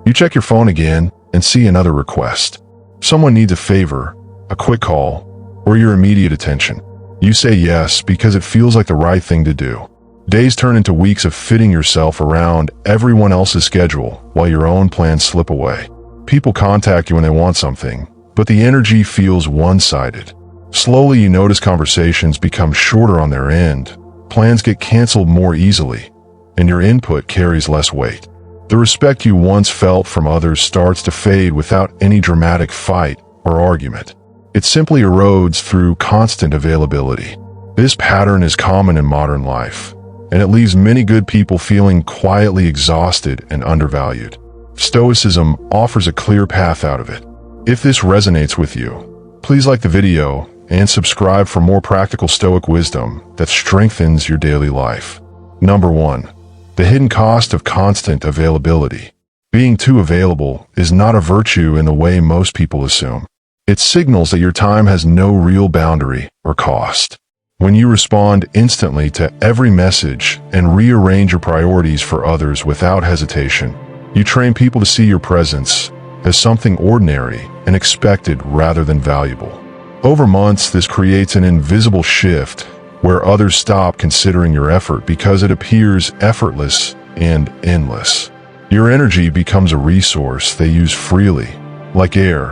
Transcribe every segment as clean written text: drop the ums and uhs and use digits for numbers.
You check your phone again and see another request. Someone needs a favor, a quick call, or your immediate attention. You say yes because it feels like the right thing to do. Days turn into weeks of fitting yourself around everyone else's schedule while your own plans slip away. People contact you when they want something, but the energy feels one-sided. Slowly you notice conversations become shorter on their end, plans get canceled more easily, and your input carries less weight. The respect you once felt from others starts to fade without any dramatic fight or argument. It simply erodes through constant availability. This pattern is common in modern life, and it leaves many good people feeling quietly exhausted and undervalued. Stoicism offers a clear path out of it. If this resonates with you, please like the video and subscribe for more practical Stoic wisdom that strengthens your daily life. Number 1. The hidden cost of constant availability. Being too available is not a virtue in the way most people assume. It signals that your time has no real boundary or cost. When you respond instantly to every message and rearrange your priorities for others without hesitation, you train people to see your presence as something ordinary and expected rather than valuable. Over months, this creates an invisible shift where others stop considering your effort because it appears effortless and endless. Your energy becomes a resource they use freely, like air,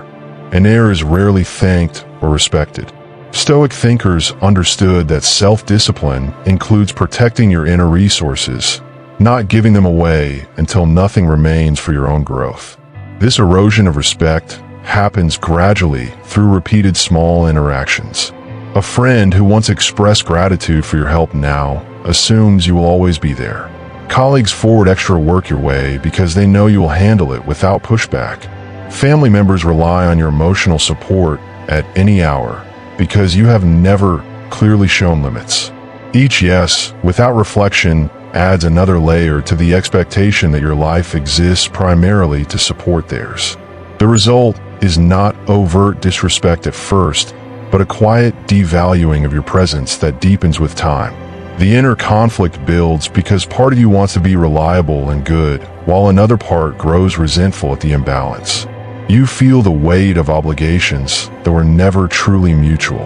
and air is rarely thanked or respected. Stoic thinkers understood that self-discipline includes protecting your inner resources, not giving them away until nothing remains for your own growth. This erosion of respect happens gradually through repeated small interactions. A friend who once expressed gratitude for your help now assumes you will always be there. Colleagues forward extra work your way because they know you will handle it without pushback. Family members rely on your emotional support at any hour because you have never clearly shown limits. Each yes, without reflection, adds another layer to the expectation that your life exists primarily to support theirs. The result is not overt disrespect at first, but a quiet devaluing of your presence that deepens with time. The inner conflict builds because part of you wants to be reliable and good, while another part grows resentful at the imbalance. You feel the weight of obligations that were never truly mutual.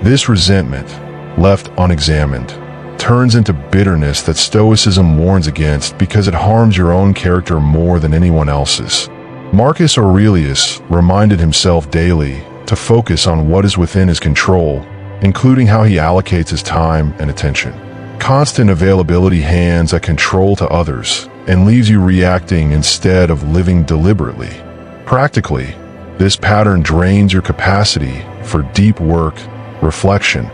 This resentment, left unexamined, turns into bitterness that Stoicism warns against because it harms your own character more than anyone else's. Marcus Aurelius reminded himself daily to focus on what is within his control, including how he allocates his time and attention. Constant availability hands that control to others and leaves you reacting instead of living deliberately. Practically, this pattern drains your capacity for deep work, reflection,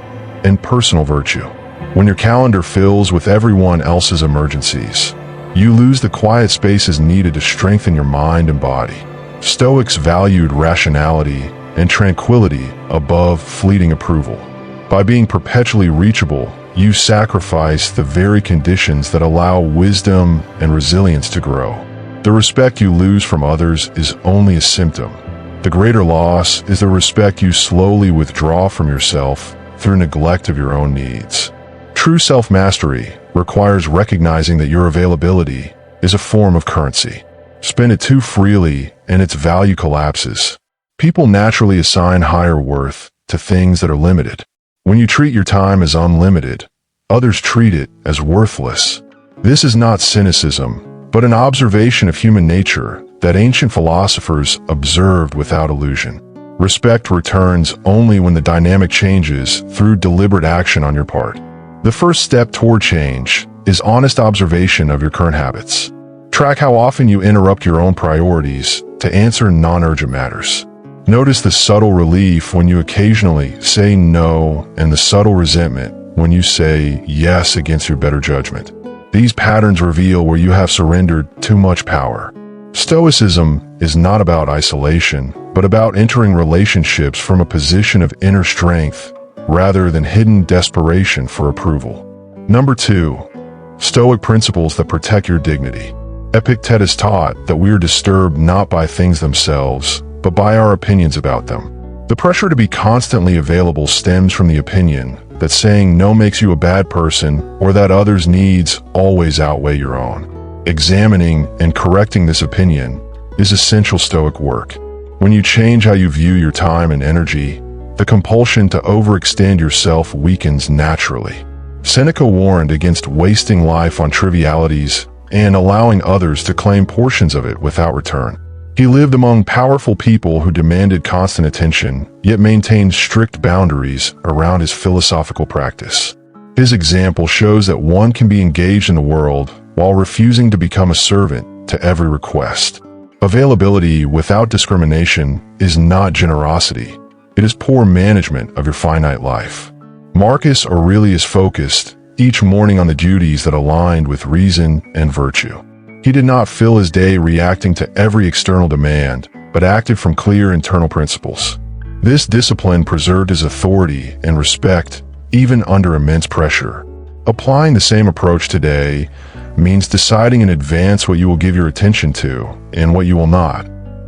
and personal virtue. When your calendar fills with everyone else's emergencies, you lose the quiet spaces needed to strengthen your mind and body. Stoics valued rationality and tranquility above fleeting approval. By being perpetually reachable, you sacrifice the very conditions that allow wisdom and resilience to grow. The respect you lose from others is only a symptom. The greater loss is the respect you slowly withdraw from yourself through neglect of your own needs. True self-mastery requires recognizing that your availability is a form of currency. Spend it too freely and its value collapses. People naturally assign higher worth to things that are limited. When you treat your time as unlimited, others treat it as worthless. This is not cynicism, but an observation of human nature that ancient philosophers observed without illusion. Respect returns only when the dynamic changes through deliberate action on your part. The first step toward change is honest observation of your current habits. Track how often you interrupt your own priorities to answer non-urgent matters. Notice the subtle relief when you occasionally say no and the subtle resentment when you say yes against your better judgment. These patterns reveal where you have surrendered too much power. Stoicism is not about isolation, but about entering relationships from a position of inner strength rather than hidden desperation for approval. Number 2. Stoic principles that protect your dignity. Epictetus taught that we are disturbed not by things themselves, but by our opinions about them. The pressure to be constantly available stems from the opinion that saying no makes you a bad person or that others' needs always outweigh your own. Examining and correcting this opinion is essential Stoic work. When you change how you view your time and energy, the compulsion to overextend yourself weakens naturally. Seneca warned against wasting life on trivialities and allowing others to claim portions of it without return. He lived among powerful people who demanded constant attention, yet maintained strict boundaries around his philosophical practice. His example shows that one can be engaged in the world while refusing to become a servant to every request. Availability without discrimination is not generosity. It is poor management of your finite life. Marcus Aurelius focused each morning on the duties that aligned with reason and virtue. He did not fill his day reacting to every external demand, but acted from clear internal principles. This discipline preserved his authority and respect even under immense pressure. Applying the same approach today means deciding in advance what you will give your attention to and what you will not,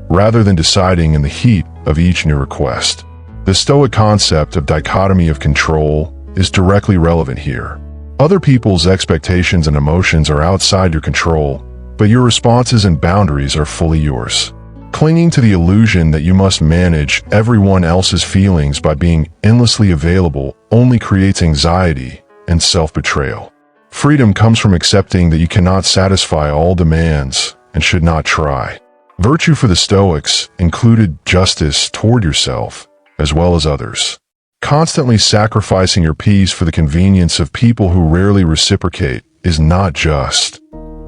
rather than deciding in the heat of each new request. The Stoic concept of dichotomy of control is directly relevant here. Other people's expectations and emotions are outside your control, but your responses and boundaries are fully yours. Clinging to the illusion that you must manage everyone else's feelings by being endlessly available only creates anxiety and self-betrayal. Freedom comes from accepting that you cannot satisfy all demands and should not try. Virtue for the Stoics included justice toward yourself as well as others. Constantly sacrificing your peace for the convenience of people who rarely reciprocate is not just.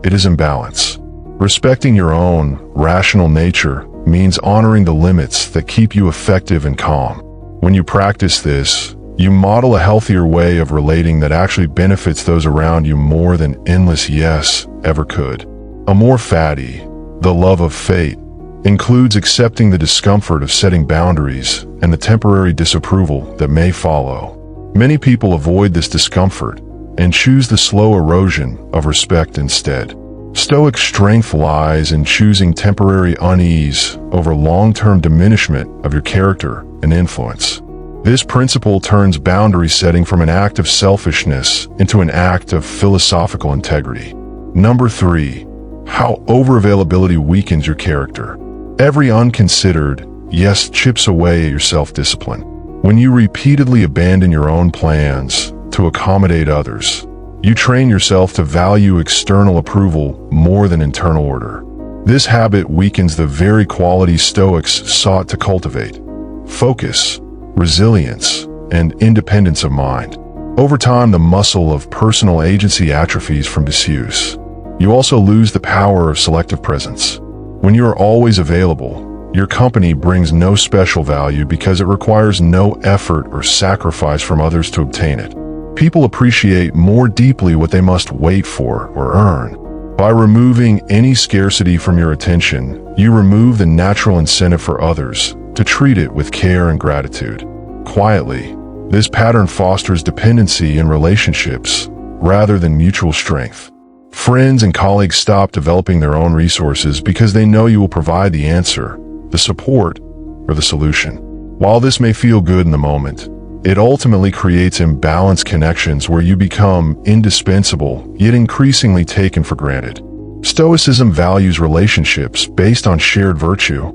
It is imbalance. Respecting your own rational nature means honoring the limits that keep you effective and calm. When you practice this, you model a healthier way of relating that actually benefits those around you more than endless yes ever could. Amor fati, the love of fate, includes accepting the discomfort of setting boundaries and the temporary disapproval that may follow. Many people avoid this discomfort and choose the slow erosion of respect instead. Stoic strength lies in choosing temporary unease over long-term diminishment of your character and influence. This principle turns boundary setting from an act of selfishness into an act of philosophical integrity. Number 3. How overavailability weakens your character. Every unconsidered yes chips away at your self-discipline. When you repeatedly abandon your own plans to accommodate others, you train yourself to value external approval more than internal order. This habit weakens the very qualities Stoics sought to cultivate: focus, resilience, and independence of mind. Over time, the muscle of personal agency atrophies from disuse. You also lose the power of selective presence. When you are always available, your company brings no special value because it requires no effort or sacrifice from others to obtain it. People appreciate more deeply what they must wait for or earn. By removing any scarcity from your attention, you remove the natural incentive for others to treat it with care and gratitude. Quietly, this pattern fosters dependency in relationships rather than mutual strength. Friends and colleagues stop developing their own resources because they know you will provide the answer, the support, or the solution. While this may feel good in the moment, it ultimately creates imbalanced connections where you become indispensable, yet increasingly taken for granted. Stoicism values relationships based on shared virtue,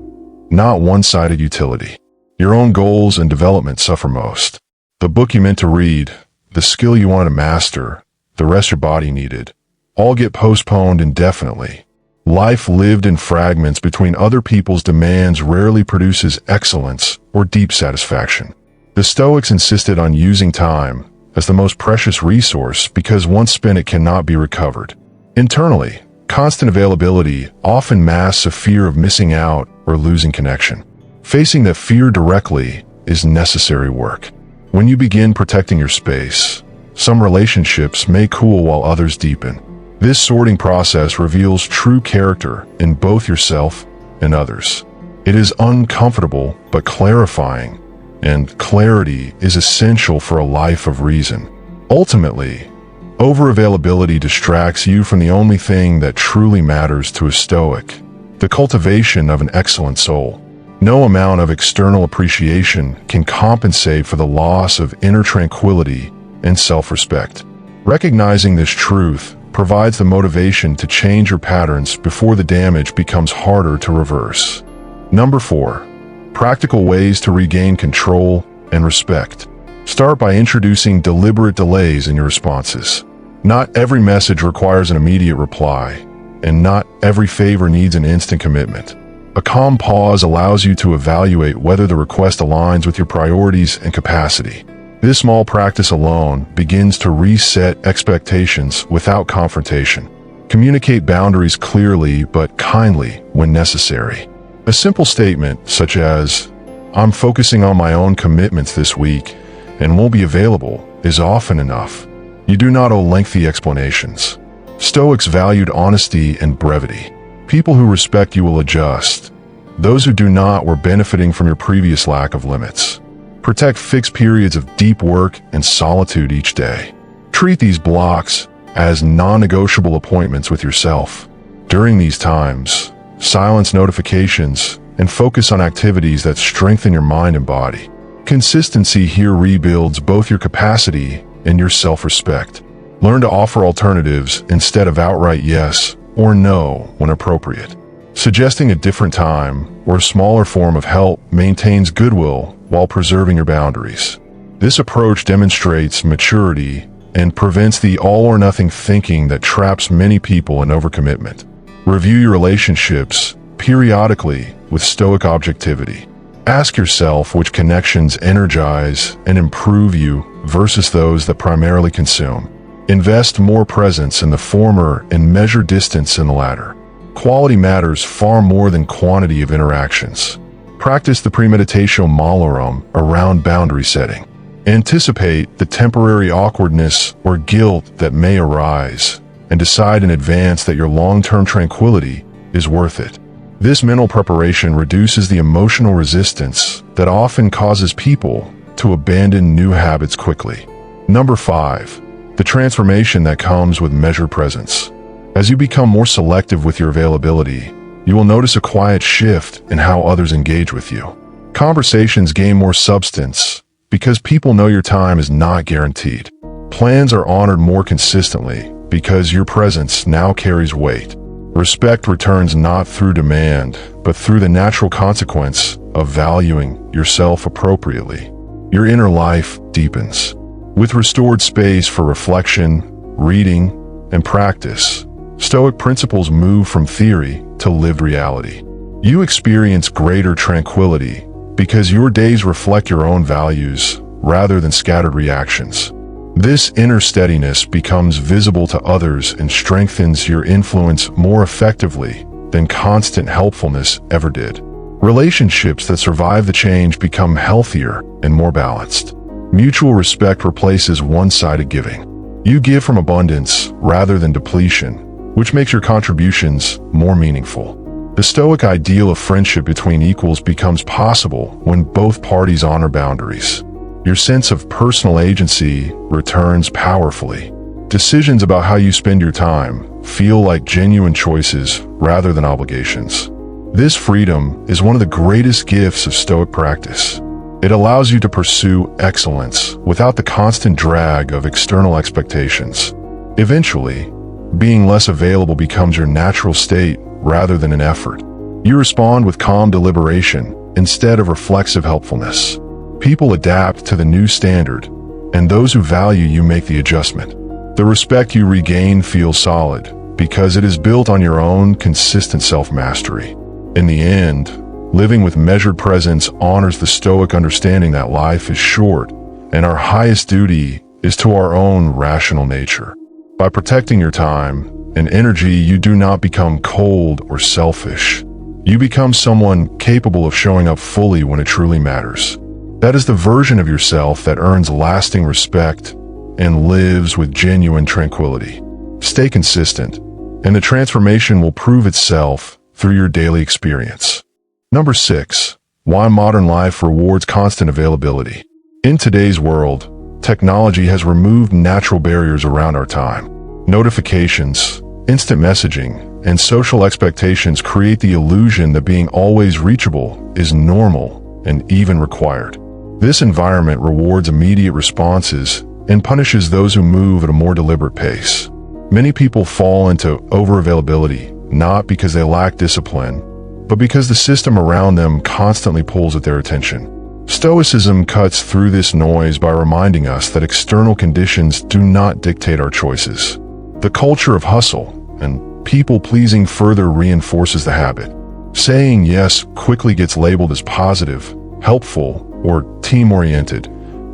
not one-sided utility. Your own goals and development suffer most. The book you meant to read, the skill you want to master, the rest your body needed, all get postponed indefinitely. Life lived in fragments between other people's demands rarely produces excellence or deep satisfaction. The Stoics insisted on using time as the most precious resource because once spent it cannot be recovered. Internally, constant availability often masks a fear of missing out or losing connection. Facing that fear directly is necessary work. When you begin protecting your space, some relationships may cool while others deepen. This sorting process reveals true character in both yourself and others. It is uncomfortable but clarifying, and clarity is essential for a life of reason. Ultimately, overavailability distracts you from the only thing that truly matters to a Stoic: the cultivation of an excellent soul. No amount of external appreciation can compensate for the loss of inner tranquility and self-respect. Recognizing this truth provides the motivation to change your patterns before the damage becomes harder to reverse. Number 4. Practical ways to regain control and respect. Start by introducing deliberate delays in your responses. Not every message requires an immediate reply, and not every favor needs an instant commitment. A calm pause allows you to evaluate whether the request aligns with your priorities and capacity. This small practice alone begins to reset expectations without confrontation. Communicate boundaries clearly but kindly when necessary. A simple statement such as, "I'm focusing on my own commitments this week and won't be available," is often enough. You do not owe lengthy explanations. Stoics valued honesty and brevity. People who respect you will adjust. Those who do not were benefiting from your previous lack of limits. Protect fixed periods of deep work and solitude each day. Treat these blocks as non-negotiable appointments with yourself. During these times, silence notifications and focus on activities that strengthen your mind and body. Consistency here rebuilds both your capacity and your self-respect. Learn to offer alternatives instead of outright yes or no when appropriate. Suggesting a different time or a smaller form of help maintains goodwill while preserving your boundaries. This approach demonstrates maturity and prevents the all-or-nothing thinking that traps many people in overcommitment. Review your relationships periodically with Stoic objectivity. Ask yourself which connections energize and improve you versus those that primarily consume. Invest more presence in the former and measure distance in the latter. Quality matters far more than quantity of interactions. Practice the premeditatio malorum around boundary setting. Anticipate the temporary awkwardness or guilt that may arise, and decide in advance that your long-term tranquility is worth it. This mental preparation reduces the emotional resistance that often causes people to abandon new habits quickly. Number 5. The transformation that comes with measured presence. As you become more selective with your availability, you will notice a quiet shift in how others engage with you. Conversations gain more substance because people know your time is not guaranteed. Plans are honored more consistently because your presence now carries weight. Respect returns not through demand, but through the natural consequence of valuing yourself appropriately. Your inner life deepens. With restored space for reflection, reading, and practice, Stoic principles move from theory to lived reality. You experience greater tranquility because your days reflect your own values rather than scattered reactions. This inner steadiness becomes visible to others and strengthens your influence more effectively than constant helpfulness ever did. Relationships that survive the change become healthier and more balanced. Mutual respect replaces one-sided giving. You give from abundance rather than depletion, which makes your contributions more meaningful. The Stoic ideal of friendship between equals becomes possible when both parties honor boundaries. Your sense of personal agency returns powerfully. Decisions about how you spend your time feel like genuine choices rather than obligations. This freedom is one of the greatest gifts of Stoic practice. It allows you to pursue excellence without the constant drag of external expectations. Eventually, being less available becomes your natural state rather than an effort. You respond with calm deliberation instead of reflexive helpfulness. People adapt to the new standard, and those who value you make the adjustment. The respect you regain feels solid because it is built on your own consistent self-mastery. In the end, living with measured presence honors the Stoic understanding that life is short, and our highest duty is to our own rational nature. By protecting your time and energy, you do not become cold or selfish. You become someone capable of showing up fully when it truly matters. That is the version of yourself that earns lasting respect and lives with genuine tranquility. Stay consistent, and the transformation will prove itself through your daily experience. Number 6. Why modern life rewards constant availability. In today's world, technology has removed natural barriers around our time. Notifications, instant messaging, and social expectations create the illusion that being always reachable is normal and even required. This environment rewards immediate responses and punishes those who move at a more deliberate pace. Many people fall into overavailability, not because they lack discipline, but because the system around them constantly pulls at their attention. Stoicism cuts through this noise by reminding us that external conditions do not dictate our choices. The culture of hustle and people-pleasing further reinforces the habit. Saying yes quickly gets labeled as positive, helpful, or team-oriented,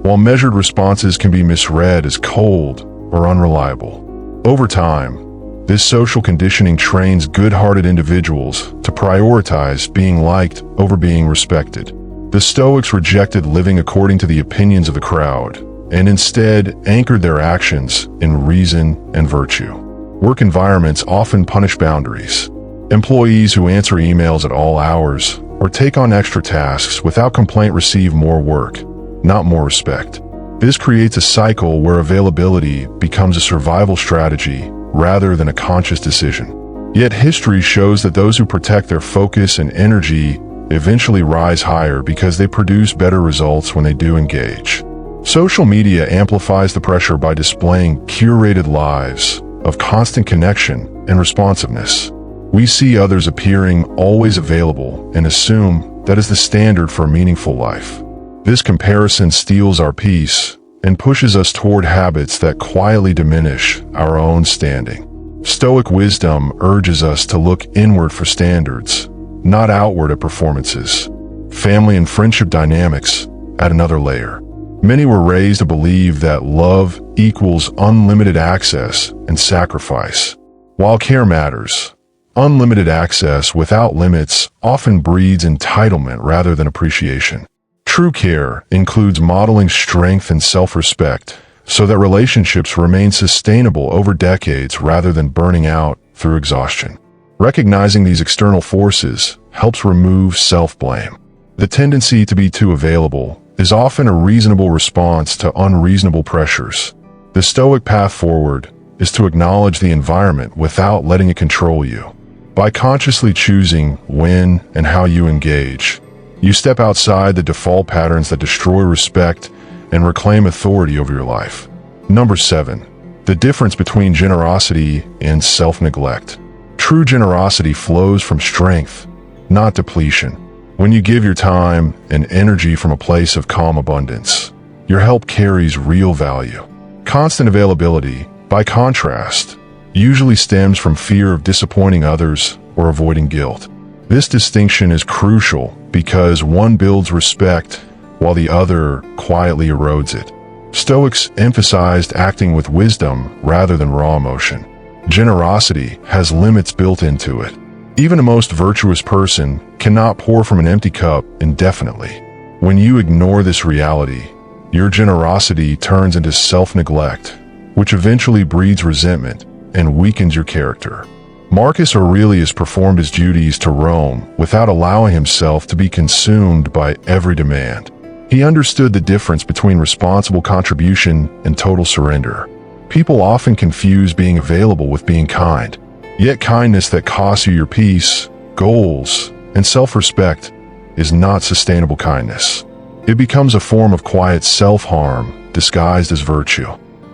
while measured responses can be misread as cold or unreliable. Over time, this social conditioning trains good-hearted individuals to prioritize being liked over being respected. The Stoics rejected living according to the opinions of the crowd, and instead anchored their actions in reason and virtue. Work environments often punish boundaries. Employees who answer emails at all hours or take on extra tasks without complaint receive more work, not more respect. This creates a cycle where availability becomes a survival strategy rather than a conscious decision. Yet history shows that those who protect their focus and energy eventually rise higher because they produce better results when they do engage. Social media amplifies the pressure by displaying curated lives of constant connection and responsiveness. We see others appearing always available and assume that is the standard for a meaningful life. This comparison steals our peace and pushes us toward habits that quietly diminish our own standing. Stoic wisdom urges us to look inward for standards, not outward at performances. Family and friendship dynamics add another layer. Many were raised to believe that love equals unlimited access and sacrifice. While care matters, unlimited access without limits often breeds entitlement rather than appreciation. True care includes modeling strength and self-respect so that relationships remain sustainable over decades rather than burning out through exhaustion. Recognizing these external forces helps remove self-blame. The tendency to be too available is often a reasonable response to unreasonable pressures. The Stoic path forward is to acknowledge the environment without letting it control you. By consciously choosing when and how you engage, you step outside the default patterns that destroy respect and reclaim authority over your life. Number 7. The difference between generosity and self-neglect. True generosity flows from strength, not depletion. When you give your time and energy from a place of calm abundance, your help carries real value. Constant availability, by contrast, usually stems from fear of disappointing others or avoiding guilt. This distinction is crucial because one builds respect while the other quietly erodes it. Stoics emphasized acting with wisdom rather than raw emotion. Generosity has limits built into it. Even a most virtuous person cannot pour from an empty cup indefinitely. When you ignore this reality, your generosity turns into self-neglect, which eventually breeds resentment and weakens your character. Marcus Aurelius performed his duties to Rome without allowing himself to be consumed by every demand. He understood the difference between responsible contribution and total surrender. People often confuse being available with being kind. Yet kindness that costs you your peace, goals, and self-respect is not sustainable kindness. It becomes a form of quiet self-harm disguised as virtue.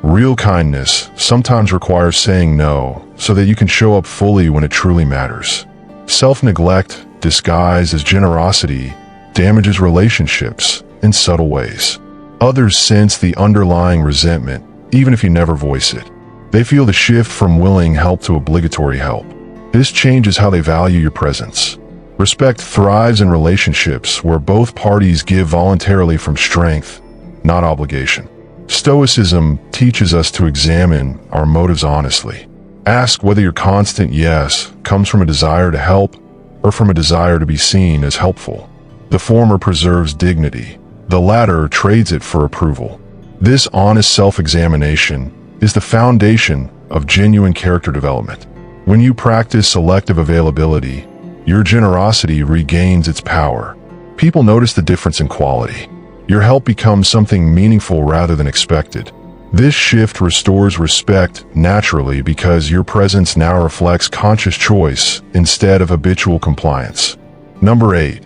Real kindness sometimes requires saying no so that you can show up fully when it truly matters. Self-neglect, disguised as generosity, damages relationships in subtle ways. Others sense the underlying resentment, even if you never voice it. They feel the shift from willing help to obligatory help. This changes how they value your presence. Respect thrives in relationships where both parties give voluntarily from strength, not obligation. Stoicism teaches us to examine our motives honestly. Ask whether your constant yes comes from a desire to help or from a desire to be seen as helpful. The former preserves dignity. The latter trades it for approval. This honest self-examination is the foundation of genuine character development. When you practice selective availability, your generosity regains its power. People notice the difference in quality. Your help becomes something meaningful rather than expected. This shift restores respect naturally because your presence now reflects conscious choice instead of habitual compliance. Number 8.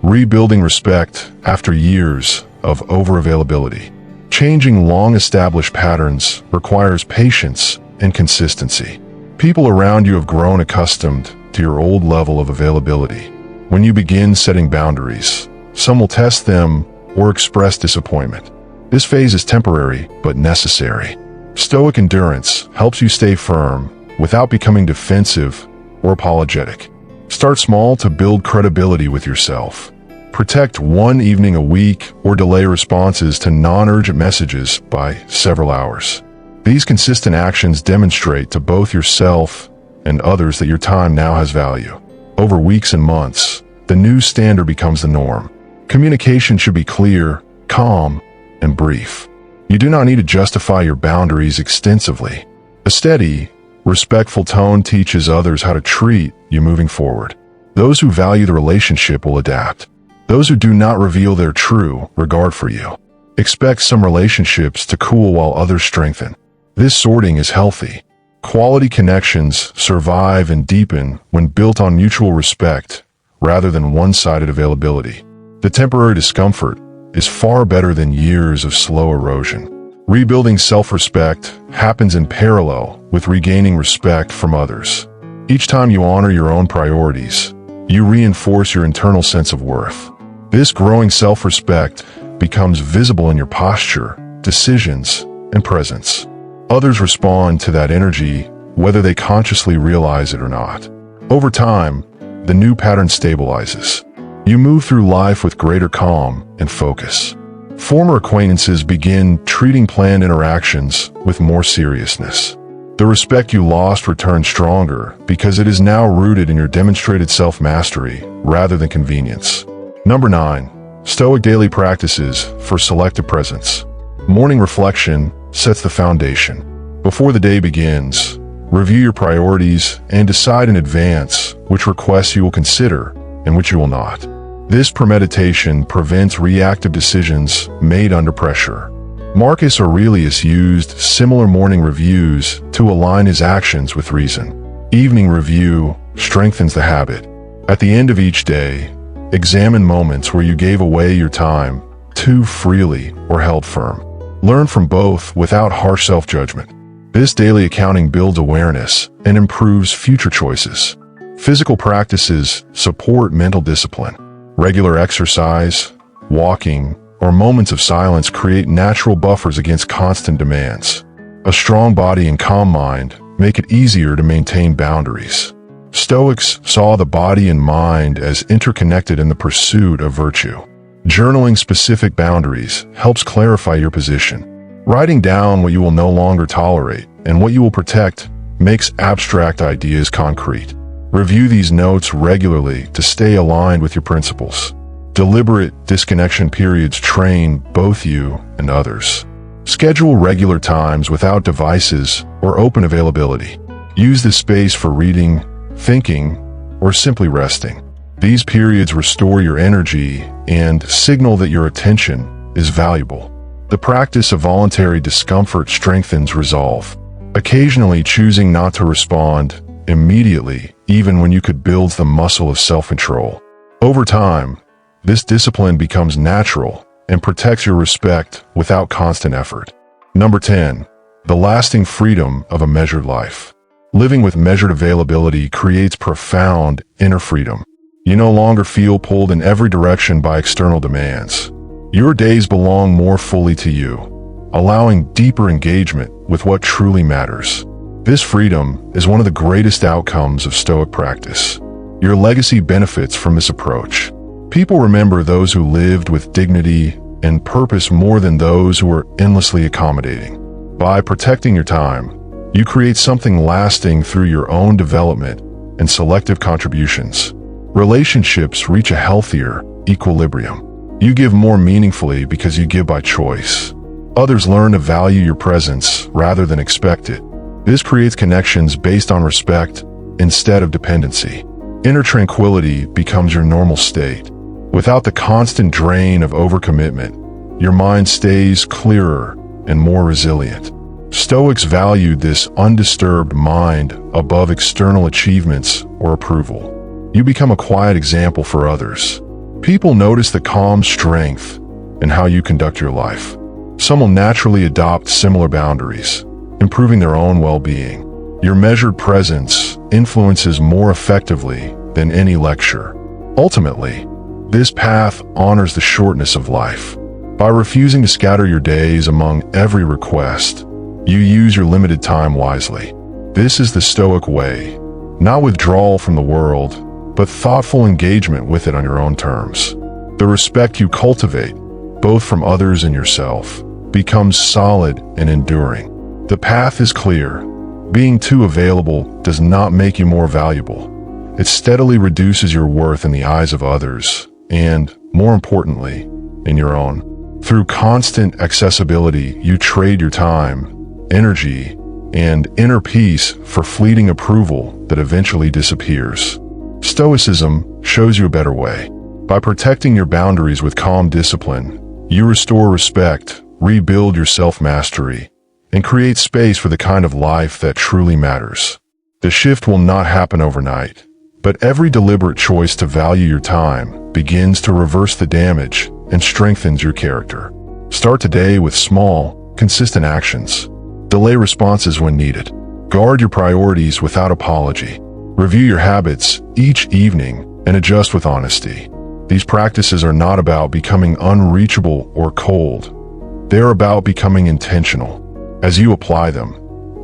Rebuilding respect after years of overavailability. Changing long-established patterns requires patience and consistency. People around you have grown accustomed to your old level of availability. When you begin setting boundaries, some will test them or express disappointment. This phase is temporary but necessary. Stoic endurance helps you stay firm without becoming defensive or apologetic. Start small to build credibility with yourself. Protect one evening a week or delay responses to non-urgent messages by several hours. These consistent actions demonstrate to both yourself and others that your time now has value. Over weeks and months, the new standard becomes the norm. Communication should be clear, calm, and brief. You do not need to justify your boundaries extensively. A steady, respectful tone teaches others how to treat you moving forward. Those who value the relationship will adapt. Those who do not reveal their true regard for you. Expect some relationships to cool while others strengthen. This sorting is healthy. Quality connections survive and deepen when built on mutual respect rather than one-sided availability. The temporary discomfort is far better than years of slow erosion. Rebuilding self-respect happens in parallel with regaining respect from others. Each time you honor your own priorities, you reinforce your internal sense of worth. This growing self-respect becomes visible in your posture, decisions, and presence. Others respond to that energy whether they consciously realize it or not. Over time, the new pattern stabilizes. You move through life with greater calm and focus. Former acquaintances begin treating planned interactions with more seriousness. The respect you lost returns stronger because it is now rooted in your demonstrated self-mastery rather than convenience. Number 9. Stoic daily practices for selective presence. Morning reflection sets the foundation. Before the day begins, review your priorities and decide in advance which requests you will consider and which you will not. This premeditation prevents reactive decisions made under pressure. Marcus Aurelius used similar morning reviews to align his actions with reason. Evening review strengthens the habit. At the end of each day, examine moments where you gave away your time too freely or held firm. Learn from both without harsh self-judgment. This daily accounting builds awareness and improves future choices. Physical practices support mental discipline. Regular exercise, walking, or moments of silence create natural buffers against constant demands. A strong body and calm mind make it easier to maintain boundaries. Stoics saw the body and mind as interconnected in the pursuit of virtue. Journaling specific boundaries helps clarify your position. Writing down what you will no longer tolerate and what you will protect makes abstract ideas concrete. Review these notes regularly to stay aligned with your principles. Deliberate disconnection periods train both you and others. Schedule regular times without devices or open availability. Use this space for reading, thinking, or simply resting. These periods restore your energy and signal that your attention is valuable. The practice of voluntary discomfort strengthens resolve. Occasionally choosing not to respond immediately, even when you could, builds the muscle of self-control. Over time, this discipline becomes natural and protects your respect without constant effort. Number 10. The lasting freedom of a measured life. Living with measured availability creates profound inner freedom. You no longer feel pulled in every direction by external demands. Your days belong more fully to you, allowing deeper engagement with what truly matters. This freedom is one of the greatest outcomes of Stoic practice. Your legacy benefits from this approach. People remember those who lived with dignity and purpose more than those who were endlessly accommodating. By protecting your time, you create something lasting through your own development and selective contributions. Relationships reach a healthier equilibrium. You give more meaningfully because you give by choice. Others learn to value your presence rather than expect it. This creates connections based on respect instead of dependency. Inner tranquility becomes your normal state. Without the constant drain of overcommitment, your mind stays clearer and more resilient. Stoics valued this undisturbed mind above external achievements or approval. You become a quiet example for others. People notice the calm strength in how you conduct your life. Some will naturally adopt similar boundaries, improving their own well-being. Your measured presence influences more effectively than any lecture. Ultimately, this path honors the shortness of life. By refusing to scatter your days among every request, you use your limited time wisely. This is the Stoic way, not withdrawal from the world, but thoughtful engagement with it on your own terms. The respect you cultivate, both from others and yourself, becomes solid and enduring. The path is clear. Being too available does not make you more valuable. It steadily reduces your worth in the eyes of others and, more importantly, in your own. Through constant accessibility, you trade your time, energy, and inner peace for fleeting approval that eventually disappears. Stoicism shows you a better way. By protecting your boundaries with calm discipline, you restore respect, rebuild your self-mastery, and create space for the kind of life that truly matters. The shift will not happen overnight, but every deliberate choice to value your time begins to reverse the damage and strengthens your character. Start today with small, consistent actions. Delay responses when needed. Guard your priorities without apology. Review your habits each evening and adjust with honesty. These practices are not about becoming unreachable or cold. They are about becoming intentional. As you apply them,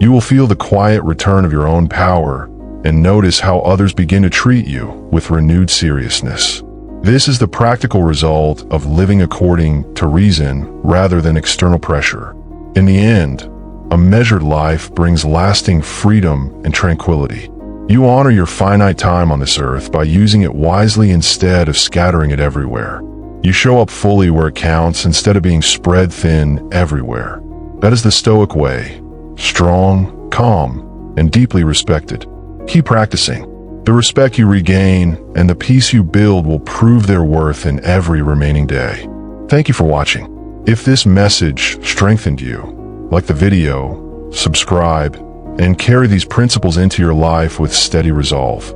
you will feel the quiet return of your own power and notice how others begin to treat you with renewed seriousness. This is the practical result of living according to reason rather than external pressure. In the end, a measured life brings lasting freedom and tranquility. You honor your finite time on this earth by using it wisely instead of scattering it everywhere. You show up fully where it counts instead of being spread thin everywhere. That is the Stoic way, strong, calm, and deeply respected. Keep practicing. The respect you regain and the peace you build will prove their worth in every remaining day. Thank you for watching. If this message strengthened you, like the video, subscribe, and carry these principles into your life with steady resolve.